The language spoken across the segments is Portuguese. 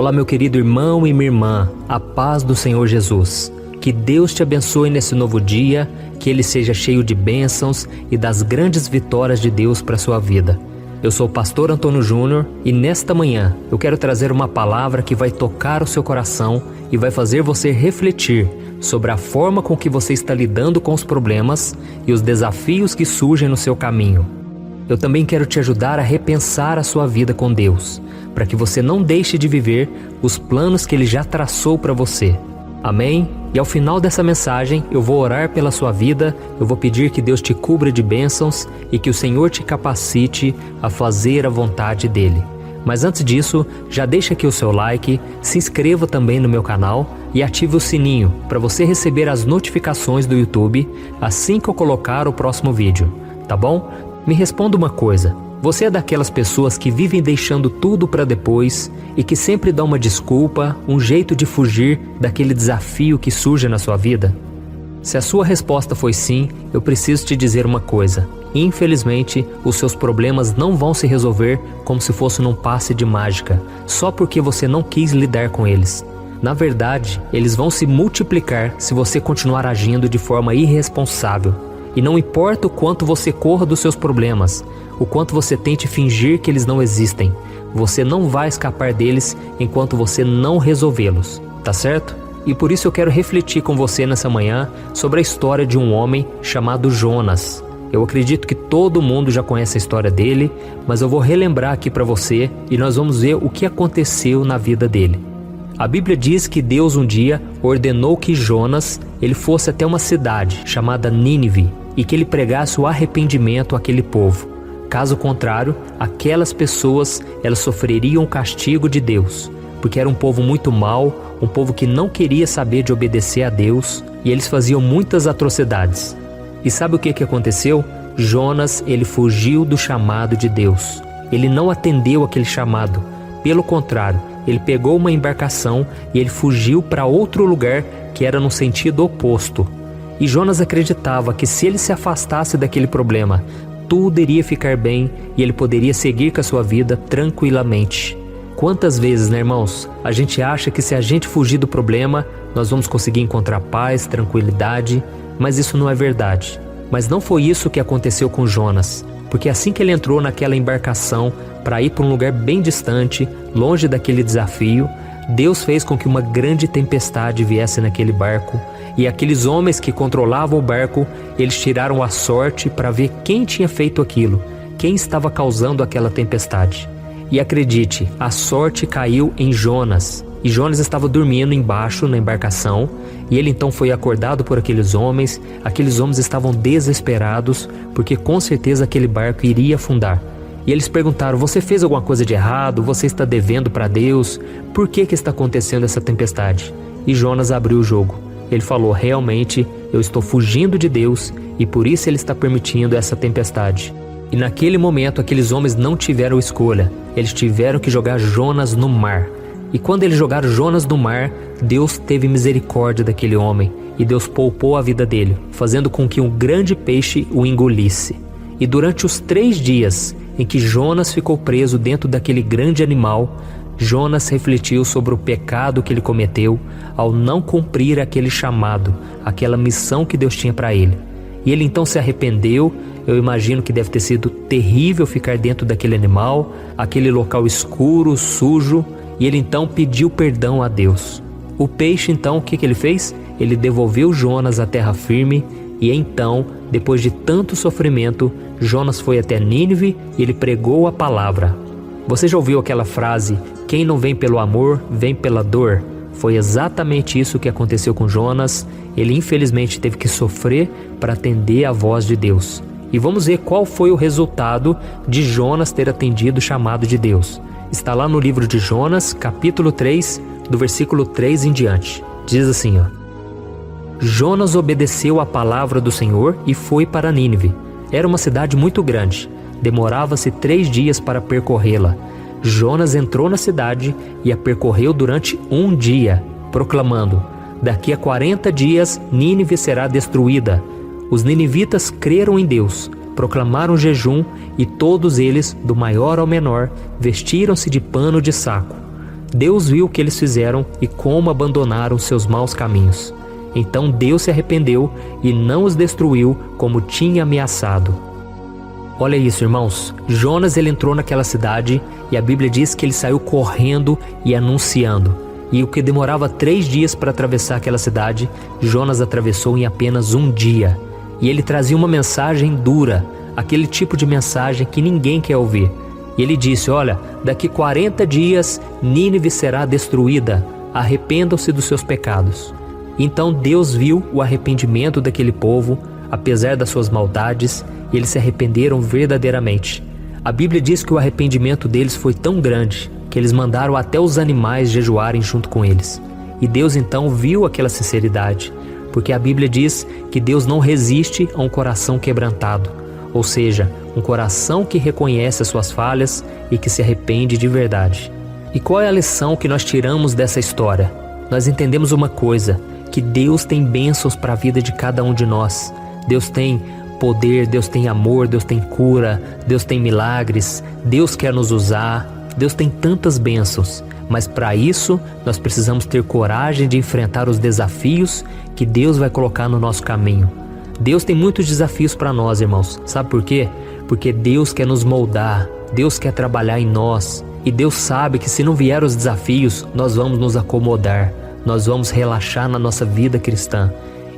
Olá, meu querido irmão e minha irmã, a paz do Senhor Jesus. Que Deus te abençoe nesse novo dia, que ele seja cheio de bênçãos e das grandes vitórias de Deus para a sua vida. Eu sou o pastor Antônio Júnior e nesta manhã eu quero trazer uma palavra que vai tocar o seu coração e vai fazer você refletir sobre a forma com que você está lidando com os problemas e os desafios que surgem no seu caminho. Eu também quero te ajudar a repensar a sua vida com Deus, para que você não deixe de viver os planos que Ele já traçou para você. Amém? E ao final dessa mensagem, eu vou orar pela sua vida, eu vou pedir que Deus te cubra de bênçãos e que o Senhor te capacite a fazer a vontade dEle. Mas antes disso, já deixa aqui o seu like, se inscreva também no meu canal e ative o sininho para você receber as notificações do YouTube assim que eu colocar o próximo vídeo, tá bom? Me responda uma coisa, você é daquelas pessoas que vivem deixando tudo para depois e que sempre dá uma desculpa, um jeito de fugir daquele desafio que surge na sua vida? Se a sua resposta foi sim, eu preciso te dizer uma coisa. Infelizmente, os seus problemas não vão se resolver como se fosse num passe de mágica, só porque você não quis lidar com eles. Na verdade, eles vão se multiplicar se você continuar agindo de forma irresponsável. E não importa o quanto você corra dos seus problemas, o quanto você tente fingir que eles não existem, você não vai escapar deles enquanto você não resolvê-los, tá certo? E por isso eu quero refletir com você nessa manhã sobre a história de um homem chamado Jonas. Eu acredito que todo mundo já conhece a história dele, mas eu vou relembrar aqui para você e nós vamos ver o que aconteceu na vida dele. A Bíblia diz que Deus um dia ordenou que Jonas ele fosse até uma cidade chamada Nínive e que ele pregasse o arrependimento àquele povo. Caso contrário, aquelas pessoas elas sofreriam o castigo de Deus, porque era um povo muito mau, um povo que não queria saber de obedecer a Deus e eles faziam muitas atrocidades. E sabe o que aconteceu? Jonas ele fugiu do chamado de Deus. Ele não atendeu aquele chamado. Pelo contrário, ele pegou uma embarcação e ele fugiu para outro lugar que era no sentido oposto. E Jonas acreditava que se ele se afastasse daquele problema, tudo iria ficar bem e ele poderia seguir com a sua vida tranquilamente. Quantas vezes, né, irmãos, a gente acha que se a gente fugir do problema, nós vamos conseguir encontrar paz, tranquilidade, mas isso não é verdade. Mas não foi isso que aconteceu com Jonas, porque assim que ele entrou naquela embarcação para ir para um lugar bem distante, longe daquele desafio, Deus fez com que uma grande tempestade viesse naquele barco e aqueles homens que controlavam o barco, eles tiraram a sorte para ver quem tinha feito aquilo, quem estava causando aquela tempestade. E acredite, a sorte caiu em Jonas. E Jonas estava dormindo embaixo na embarcação e ele então foi acordado por aqueles homens estavam desesperados porque com certeza aquele barco iria afundar. E eles perguntaram, você fez alguma coisa de errado? Você está devendo para Deus? Por que está acontecendo essa tempestade? E Jonas abriu o jogo. Ele falou, realmente eu estou fugindo de Deus e por isso Ele está permitindo essa tempestade. E naquele momento aqueles homens não tiveram escolha. Eles tiveram que jogar Jonas no mar. E quando eles jogaram Jonas no mar, Deus teve misericórdia daquele homem e Deus poupou a vida dele, fazendo com que um grande peixe o engolisse. E durante os 3 dias em que Jonas ficou preso dentro daquele grande animal, Jonas refletiu sobre o pecado que ele cometeu ao não cumprir aquele chamado, aquela missão que Deus tinha para ele. E ele então se arrependeu. Eu imagino que deve ter sido terrível ficar dentro daquele animal, aquele local escuro, sujo, e ele então pediu perdão a Deus. O peixe então, o que ele fez? Ele devolveu Jonas à terra firme e então, depois de tanto sofrimento, Jonas foi até Nínive e ele pregou a palavra. Você já ouviu aquela frase, quem não vem pelo amor, vem pela dor? Foi exatamente isso que aconteceu com Jonas. Ele infelizmente teve que sofrer para atender a voz de Deus. E vamos ver qual foi o resultado de Jonas ter atendido o chamado de Deus. Está lá no livro de Jonas, capítulo 3, do versículo 3 em diante. Diz assim, ó. Jonas obedeceu à palavra do Senhor e foi para Nínive. Era uma cidade muito grande. Demorava-se 3 dias para percorrê-la. Jonas entrou na cidade e a percorreu durante 1 dia, proclamando, daqui a 40 dias Nínive será destruída. Os ninivitas creram em Deus, proclamaram jejum e todos eles, do maior ao menor, vestiram-se de pano de saco. Deus viu o que eles fizeram e como abandonaram seus maus caminhos. Então Deus se arrependeu e não os destruiu como tinha ameaçado. Olha isso, irmãos. Jonas, ele entrou naquela cidade e a Bíblia diz que ele saiu correndo e anunciando. E o que demorava 3 dias para atravessar aquela cidade, Jonas atravessou em apenas 1 dia. E ele trazia uma mensagem dura, aquele tipo de mensagem que ninguém quer ouvir. E ele disse: olha, daqui 40 dias Nínive será destruída, arrependam-se dos seus pecados. Então Deus viu o arrependimento daquele povo, apesar das suas maldades, e eles se arrependeram verdadeiramente. A Bíblia diz que o arrependimento deles foi tão grande que eles mandaram até os animais jejuarem junto com eles. E Deus então viu aquela sinceridade, porque a Bíblia diz que Deus não resiste a um coração quebrantado, ou seja, um coração que reconhece as suas falhas e que se arrepende de verdade. E qual é a lição que nós tiramos dessa história? Nós entendemos uma coisa, que Deus tem bênçãos para a vida de cada um de nós. Deus tem poder, Deus tem amor, Deus tem cura, Deus tem milagres, Deus quer nos usar, Deus tem tantas bênçãos. Mas para isso, nós precisamos ter coragem de enfrentar os desafios que Deus vai colocar no nosso caminho. Deus tem muitos desafios para nós, irmãos. Sabe por quê? Porque Deus quer nos moldar, Deus quer trabalhar em nós. E Deus sabe que se não vier os desafios, nós vamos nos acomodar, nós vamos relaxar na nossa vida cristã.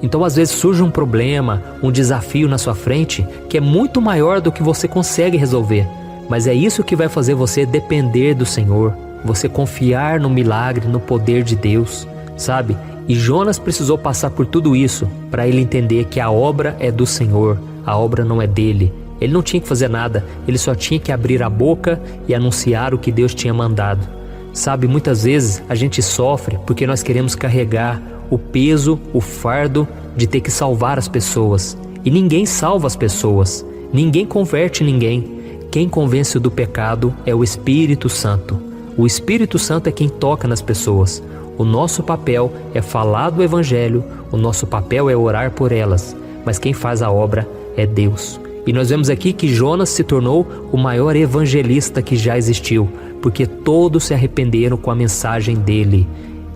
Então às vezes surge um problema, um desafio na sua frente que é muito maior do que você consegue resolver. Mas é isso que vai fazer você depender do Senhor, você confiar no milagre, no poder de Deus, sabe? E Jonas precisou passar por tudo isso para ele entender que a obra é do Senhor, a obra não é dele. Ele não tinha que fazer nada, ele só tinha que abrir a boca e anunciar o que Deus tinha mandado. Sabe, muitas vezes a gente sofre porque nós queremos carregar o peso, o fardo de ter que salvar as pessoas. E ninguém salva as pessoas, ninguém converte ninguém. Quem convence do pecado é o Espírito Santo. O Espírito Santo é quem toca nas pessoas. O nosso papel é falar do Evangelho, o nosso papel é orar por elas, mas quem faz a obra é Deus. E nós vemos aqui que Jonas se tornou o maior evangelista que já existiu, porque todos se arrependeram com a mensagem dele.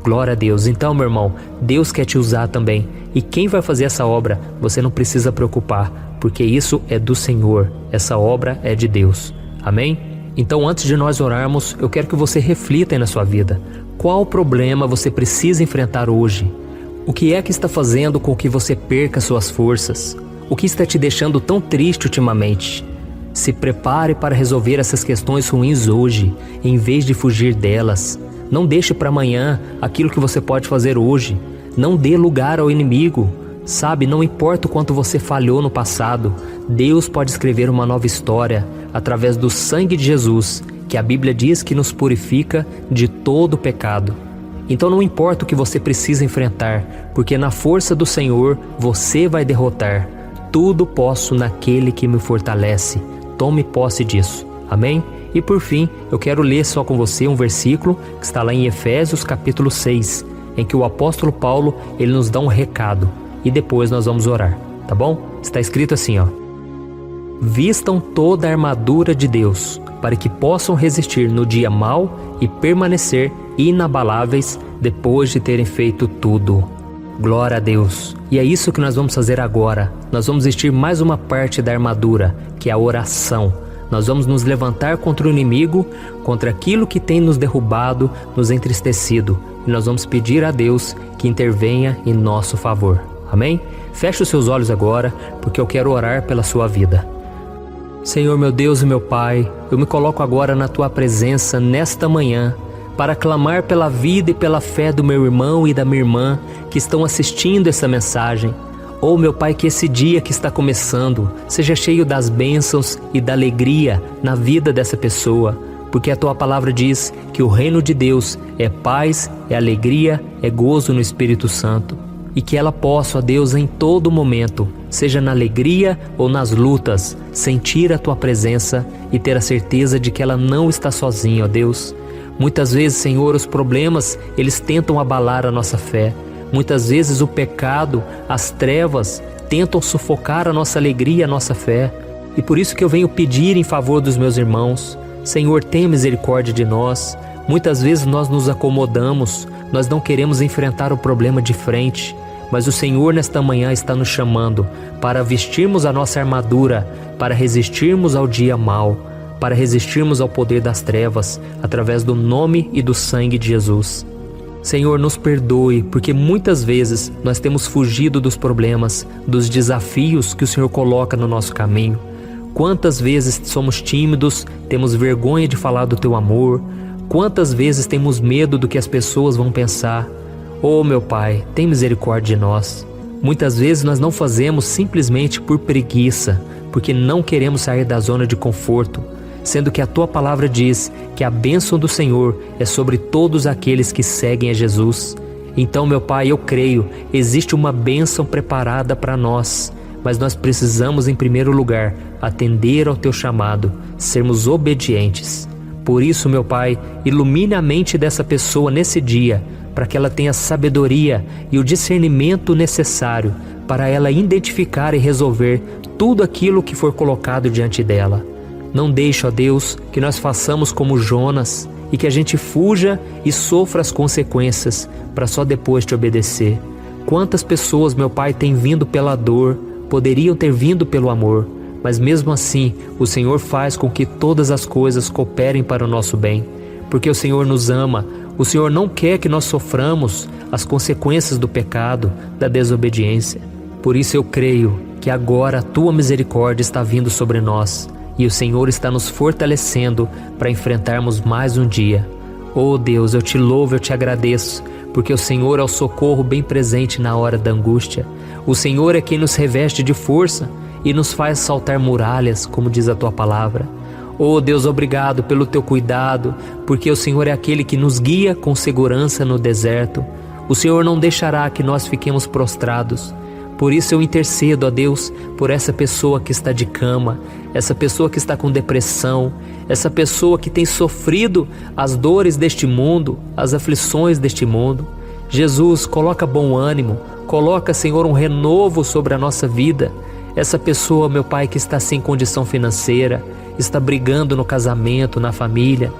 Glória a Deus. Então, meu irmão, Deus quer te usar também. E quem vai fazer essa obra, você não precisa preocupar, porque isso é do Senhor, essa obra é de Deus. Amém? Então, antes de nós orarmos, eu quero que você reflita aí na sua vida. Qual problema você precisa enfrentar hoje? O que é que está fazendo com que você perca suas forças? O que está te deixando tão triste ultimamente? Se prepare para resolver essas questões ruins hoje, em vez de fugir delas. Não deixe para amanhã aquilo que você pode fazer hoje. Não dê lugar ao inimigo. Sabe, não importa o quanto você falhou no passado, Deus pode escrever uma nova história através do sangue de Jesus, que a Bíblia diz que nos purifica de todo pecado. Então não importa o que você precisa enfrentar, porque na força do Senhor você vai derrotar. Tudo posso naquele que me fortalece. Tome posse disso. Amém? E por fim, eu quero ler só com você um versículo que está lá em Efésios capítulo 6, em que o apóstolo Paulo, ele nos dá um recado. E depois nós vamos orar, tá bom? Está escrito assim, ó: vistam toda a armadura de Deus, para que possam resistir no dia mau e permanecer inabaláveis depois de terem feito tudo. Glória a Deus. E é isso que nós vamos fazer agora. Nós vamos vestir mais uma parte da armadura, que é a oração. Nós vamos nos levantar contra o inimigo, contra aquilo que tem nos derrubado, nos entristecido. E nós vamos pedir a Deus que intervenha em nosso favor. Amém? Feche os seus olhos agora, porque eu quero orar pela sua vida. Senhor, meu Deus e meu Pai, eu me coloco agora na Tua presença nesta manhã, para clamar pela vida e pela fé do meu irmão e da minha irmã que estão assistindo essa mensagem. Oh, meu Pai, que esse dia que está começando seja cheio das bênçãos e da alegria na vida dessa pessoa, porque a Tua palavra diz que o reino de Deus é paz, é alegria, é gozo no Espírito Santo. E que ela possa, ó Deus, em todo momento, seja na alegria ou nas lutas, sentir a Tua presença e ter a certeza de que ela não está sozinha, ó Deus. Muitas vezes, Senhor, os problemas, eles tentam abalar a nossa fé. Muitas vezes o pecado, as trevas, tentam sufocar a nossa alegria, a nossa fé. E por isso que eu venho pedir em favor dos meus irmãos: Senhor, tenha misericórdia de nós, Muitas vezes nós nos acomodamos, nós não queremos enfrentar o problema de frente, mas o Senhor nesta manhã está nos chamando para vestirmos a nossa armadura, para resistirmos ao dia mau, para resistirmos ao poder das trevas, através do nome e do sangue de Jesus. Senhor, nos perdoe, porque muitas vezes nós temos fugido dos problemas, dos desafios que o Senhor coloca no nosso caminho. Quantas vezes somos tímidos, temos vergonha de falar do Teu amor, quantas vezes temos medo do que as pessoas vão pensar. Oh, meu Pai, tem misericórdia de nós. Muitas vezes nós não fazemos simplesmente por preguiça, porque não queremos sair da zona de conforto, sendo que a Tua palavra diz que a bênção do Senhor é sobre todos aqueles que seguem a Jesus. Então, meu Pai, eu creio, existe uma bênção preparada para nós, mas nós precisamos, em primeiro lugar, atender ao Teu chamado, sermos obedientes. Por isso, meu Pai, ilumine a mente dessa pessoa nesse dia, para que ela tenha sabedoria e o discernimento necessário para ela identificar e resolver tudo aquilo que for colocado diante dela. Não deixe, ó Deus, que nós façamos como Jonas e que a gente fuja e sofra as consequências para só depois te obedecer. Quantas pessoas, meu Pai, têm vindo pela dor, poderiam ter vindo pelo amor, mas mesmo assim o Senhor faz com que todas as coisas cooperem para o nosso bem, porque o Senhor nos ama. O Senhor não quer que nós soframos as consequências do pecado, da desobediência. Por isso eu creio que agora a Tua misericórdia está vindo sobre nós e o Senhor está nos fortalecendo para enfrentarmos mais um dia. Oh Deus, eu Te louvo, eu Te agradeço, porque o Senhor é o socorro bem presente na hora da angústia. O Senhor é quem nos reveste de força e nos faz saltar muralhas, como diz a Tua palavra. Oh Deus, obrigado pelo Teu cuidado, porque o Senhor é aquele que nos guia com segurança no deserto. O Senhor não deixará que nós fiquemos prostrados. Por isso eu intercedo, ó Deus, por essa pessoa que está de cama, essa pessoa que está com depressão, essa pessoa que tem sofrido as dores deste mundo, as aflições deste mundo. Jesus, coloca bom ânimo, coloca, Senhor, um renovo sobre a nossa vida. Essa pessoa, meu Pai, que está sem condição financeira, está brigando no casamento, na família,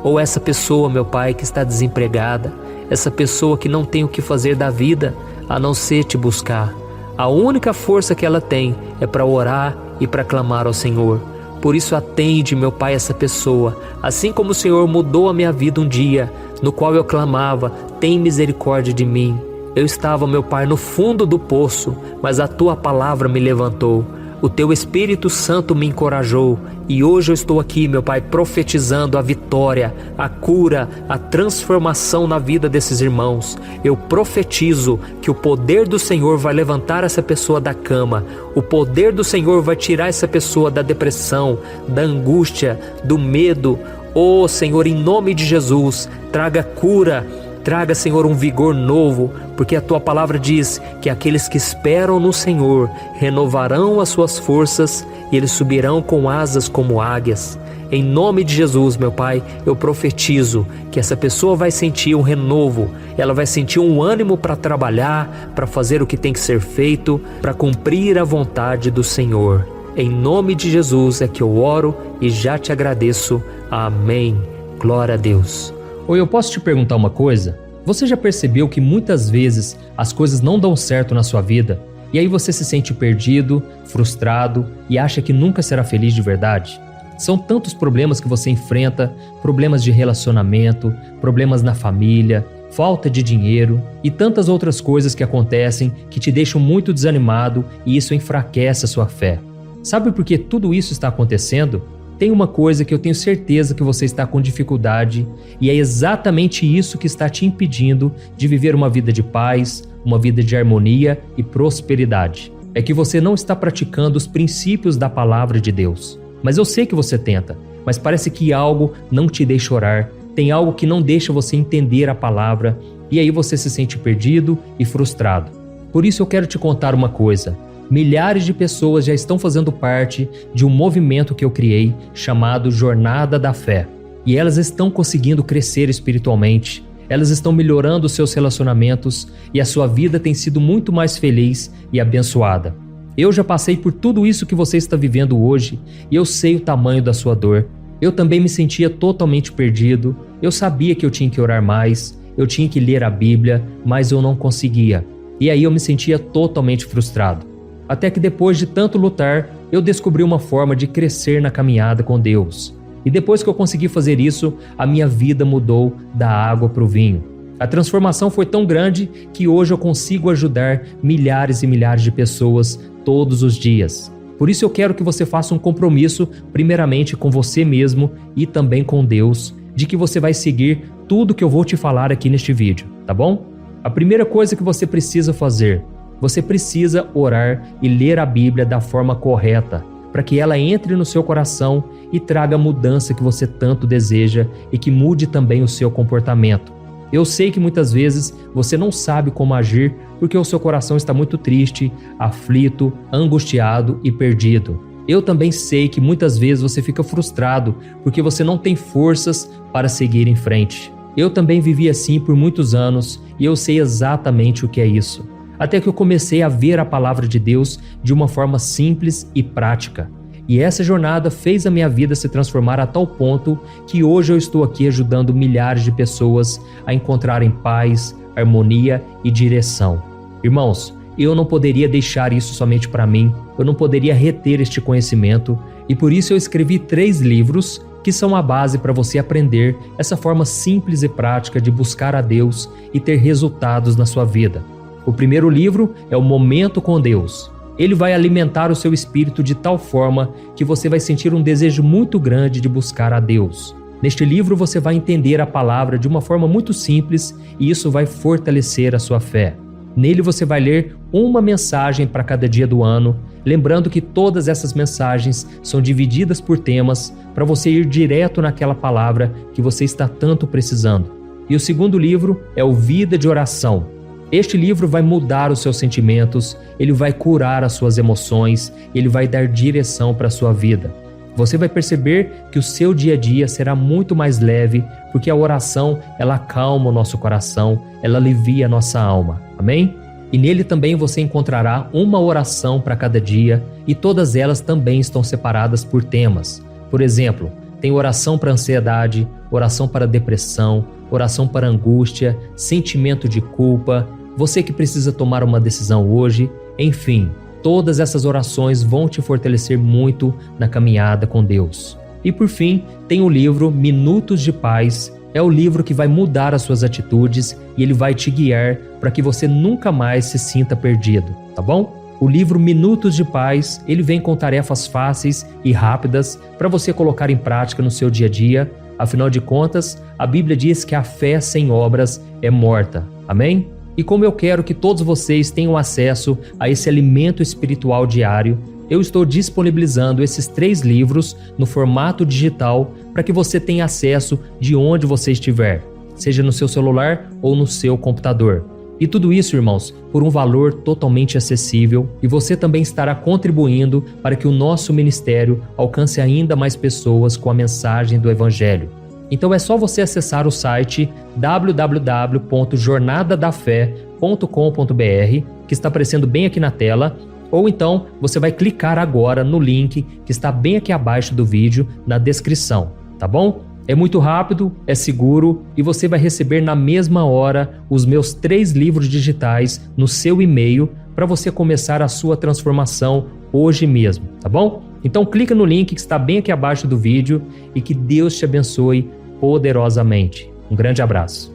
ou essa pessoa, meu Pai, que está desempregada, essa pessoa que não tem o que fazer da vida a não ser Te buscar. A única força que ela tem é para orar e para clamar ao Senhor. Por isso atende, meu Pai, essa pessoa. Assim como o Senhor mudou a minha vida um dia, no qual eu clamava, tem misericórdia de mim. Eu estava, meu Pai, no fundo do poço, mas a Tua palavra me levantou. O Teu Espírito Santo me encorajou e hoje eu estou aqui, meu Pai, profetizando a vitória, a cura, a transformação na vida desses irmãos. Eu profetizo que o poder do Senhor vai levantar essa pessoa da cama, o poder do Senhor vai tirar essa pessoa da depressão, da angústia, do medo. Oh Senhor, em nome de Jesus, traga cura. Traga, Senhor, um vigor novo, porque a Tua palavra diz que aqueles que esperam no Senhor renovarão as suas forças e eles subirão com asas como águias. Em nome de Jesus, meu Pai, eu profetizo que essa pessoa vai sentir um renovo, ela vai sentir um ânimo para trabalhar, para fazer o que tem que ser feito, para cumprir a vontade do Senhor. Em nome de Jesus é que eu oro e já te agradeço. Amém. Glória a Deus. Ou eu posso te perguntar uma coisa? Você já percebeu que muitas vezes as coisas não dão certo na sua vida e aí você se sente perdido, frustrado e acha que nunca será feliz de verdade? São tantos problemas que você enfrenta, problemas de relacionamento, problemas na família, falta de dinheiro e tantas outras coisas que acontecem que te deixam muito desanimado e isso enfraquece a sua fé. Sabe por que tudo isso está acontecendo? Tem uma coisa que eu tenho certeza que você está com dificuldade e é exatamente isso que está te impedindo de viver uma vida de paz, uma vida de harmonia e prosperidade. É que você não está praticando os princípios da palavra de Deus. Mas eu sei que você tenta, mas parece que algo não te deixa orar, tem algo que não deixa você entender a palavra e aí você se sente perdido e frustrado. Por isso eu quero te contar uma coisa. Milhares de pessoas já estão fazendo parte de um movimento que eu criei chamado Jornada da Fé. E elas estão conseguindo crescer espiritualmente, elas estão melhorando seus relacionamentos e a sua vida tem sido muito mais feliz e abençoada. Eu já passei por tudo isso que você está vivendo hoje e eu sei o tamanho da sua dor. Eu também me sentia totalmente perdido, Eu sabia que eu tinha que orar mais, eu tinha que ler a Bíblia, mas eu não conseguia. E aí eu me sentia totalmente frustrado. Até que depois de tanto lutar, eu descobri uma forma de crescer na caminhada com Deus. E depois que eu consegui fazer isso, a minha vida mudou da água para o vinho. A transformação foi tão grande que hoje eu consigo ajudar milhares e milhares de pessoas todos os dias. Por isso eu quero que você faça um compromisso, primeiramente com você mesmo e também com Deus, de que você vai seguir tudo que eu vou te falar aqui neste vídeo, tá bom? A primeira coisa que você precisa fazer, você precisa orar e ler a Bíblia da forma correta, para que ela entre no seu coração e traga a mudança que você tanto deseja e que mude também o seu comportamento. Eu sei que muitas vezes você não sabe como agir porque o seu coração está muito triste, aflito, angustiado e perdido. Eu também sei que muitas vezes você fica frustrado porque você não tem forças para seguir em frente. Eu também vivi assim por muitos anos e eu sei exatamente o que é isso. Até que eu comecei a ver a palavra de Deus de uma forma simples e prática. E essa jornada fez a minha vida se transformar a tal ponto que hoje eu estou aqui ajudando milhares de pessoas a encontrarem paz, harmonia e direção. Irmãos, eu não poderia deixar isso somente para mim, eu não poderia reter este conhecimento e por isso eu escrevi 3 livros que são a base para você aprender essa forma simples e prática de buscar a Deus e ter resultados na sua vida. O primeiro livro é o Momento com Deus. Ele vai alimentar o seu espírito de tal forma que você vai sentir um desejo muito grande de buscar a Deus. Neste livro você vai entender a palavra de uma forma muito simples e isso vai fortalecer a sua fé. Nele você vai ler uma mensagem para cada dia do ano, lembrando que todas essas mensagens são divididas por temas para você ir direto naquela palavra que você está tanto precisando. E o segundo livro é o Vida de Oração. Este livro vai mudar os seus sentimentos, ele vai curar as suas emoções, ele vai dar direção para a sua vida. Você vai perceber que o seu dia a dia será muito mais leve, porque a oração, ela acalma o nosso coração, ela alivia a nossa alma. Amém? E nele também você encontrará uma oração para cada dia e todas elas também estão separadas por temas. Por exemplo, tem oração para ansiedade, oração para depressão, oração para angústia, sentimento de culpa, você que precisa tomar uma decisão hoje, enfim, todas essas orações vão te fortalecer muito na caminhada com Deus. E por fim, tem o livro Minutos de Paz, é o livro que vai mudar as suas atitudes e ele vai te guiar para que você nunca mais se sinta perdido, tá bom? O livro Minutos de Paz, ele vem com tarefas fáceis e rápidas para você colocar em prática no seu dia a dia. Afinal de contas, a Bíblia diz que a fé sem obras é morta. Amém? E como eu quero que todos vocês tenham acesso a esse alimento espiritual diário, eu estou disponibilizando esses 3 livros no formato digital para que você tenha acesso de onde você estiver, seja no seu celular ou no seu computador. E tudo isso, irmãos, por um valor totalmente acessível e você também estará contribuindo para que o nosso ministério alcance ainda mais pessoas com a mensagem do Evangelho. Então é só você acessar o site www.jornadadafé.com.br, que está aparecendo bem aqui na tela, ou então você vai clicar agora no link que está bem aqui abaixo do vídeo, na descrição, tá bom? É muito rápido, é seguro e você vai receber na mesma hora os meus 3 livros digitais no seu e-mail para você começar a sua transformação hoje mesmo, tá bom? Então clica no link que está bem aqui abaixo do vídeo e que Deus te abençoe poderosamente. Um grande abraço.